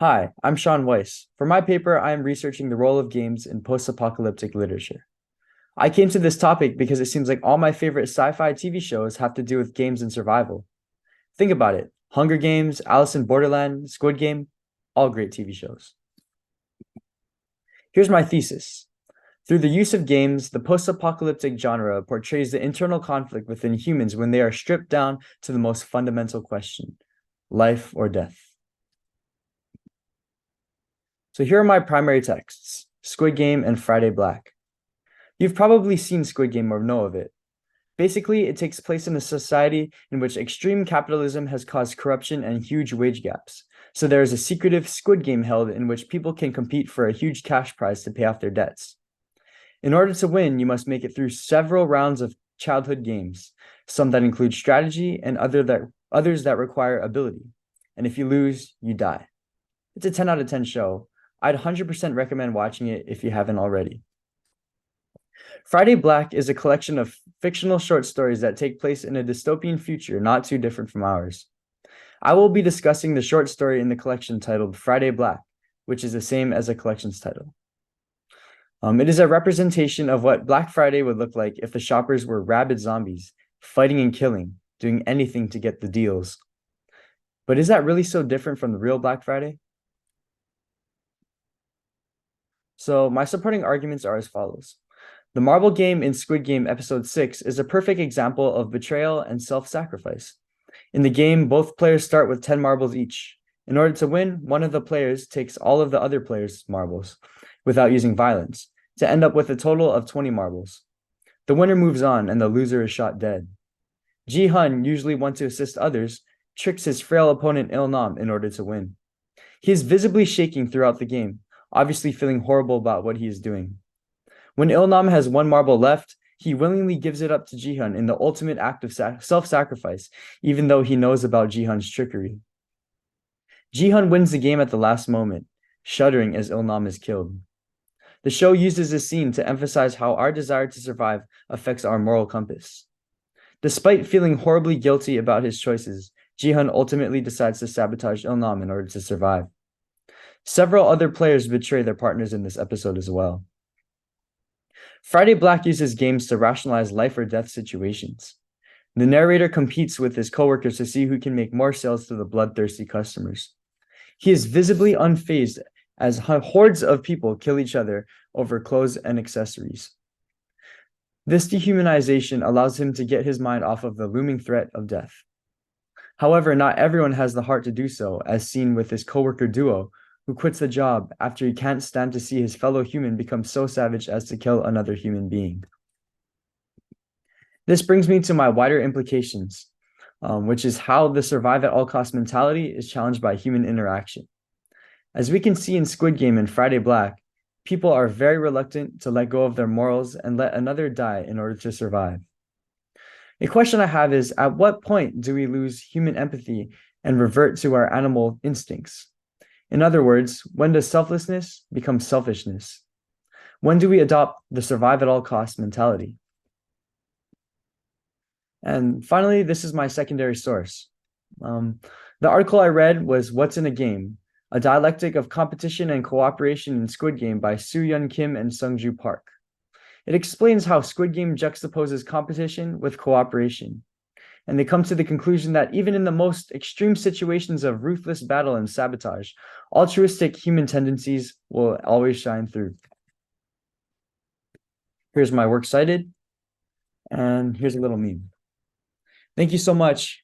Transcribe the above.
Hi, I'm Sean Weiss. For my paper, I am researching the role of games in post-apocalyptic literature. I came to this topic because it seems like all my favorite sci-fi TV shows have to do with games and survival. Think about it. Hunger Games, Alice in Borderland, Squid Game, all great TV shows. Here's my thesis. Through the use of games, the post-apocalyptic genre portrays the internal conflict within humans when they are stripped down to the most fundamental question, life or death. So here are my primary texts, Squid Game and Friday Black. You've probably seen Squid Game or know of it. Basically, it takes place in a society in which extreme capitalism has caused corruption and huge wage gaps. So there is a secretive Squid Game held in which people can compete for a huge cash prize to pay off their debts. In order to win, you must make it through several rounds of childhood games, some that include strategy and others that require ability. And if you lose, you die. It's a 10 out of 10 show. I'd 100% recommend watching it if you haven't already. Friday Black is a collection of fictional short stories that take place in a dystopian future not too different from ours. I will be discussing the short story in the collection titled Friday Black, which is the same as the collection's title. It is a representation of what Black Friday would look like if the shoppers were rabid zombies, fighting and killing, doing anything to get the deals. But is that really so different from the real Black Friday? So my supporting arguments are as follows. The marble game in Squid Game Episode 6 is a perfect example of betrayal and self-sacrifice. In the game, both players start with 10 marbles each. In order to win, one of the players takes all of the other players' marbles without using violence to end up with a total of 20 marbles. The winner moves on and the loser is shot dead. Ji-hun, usually one to assist others, tricks his frail opponent Il-nam in order to win. He is visibly shaking throughout the game, obviously feeling horrible about what he is doing. When Il-nam has one marble left, he willingly gives it up to Ji-hun in the ultimate act of self-sacrifice, even though he knows about Ji-hun's trickery. Ji-hun wins the game at the last moment, shuddering as Il-nam is killed. The show uses this scene to emphasize how our desire to survive affects our moral compass. Despite feeling horribly guilty about his choices, Ji-hun ultimately decides to sabotage Il-nam in order to survive. Several other players betray their partners in this episode as well. Friday Black uses games to rationalize life or death situations. The narrator competes with his coworkers to see who can make more sales to the bloodthirsty customers. He is visibly unfazed as hordes of people kill each other over clothes and accessories. This dehumanization allows him to get his mind off of the looming threat of death. However, not everyone has the heart to do so, as seen with his coworker duo, who quits the job after he can't stand to see his fellow human become so savage as to kill another human being. This brings me to my wider implications, which is how the survive at all cost mentality is challenged by human interaction. As we can see in Squid Game and Friday Black, people are very reluctant to let go of their morals and let another die in order to survive. A question I have is, at what point do we lose human empathy and revert to our animal instincts? In other words, when does selflessness become selfishness? When do we adopt the survive at all costs mentality? And finally, this is my secondary source. The article I read was What's in a Game? A Dialectic of Competition and Cooperation in Squid Game by Soo-Yeon Kim and Sungju Park. It explains how Squid Game juxtaposes competition with cooperation. And they come to the conclusion that even in the most extreme situations of ruthless battle and sabotage, altruistic human tendencies will always shine through. Here's my works cited, and here's a little meme. Thank you so much.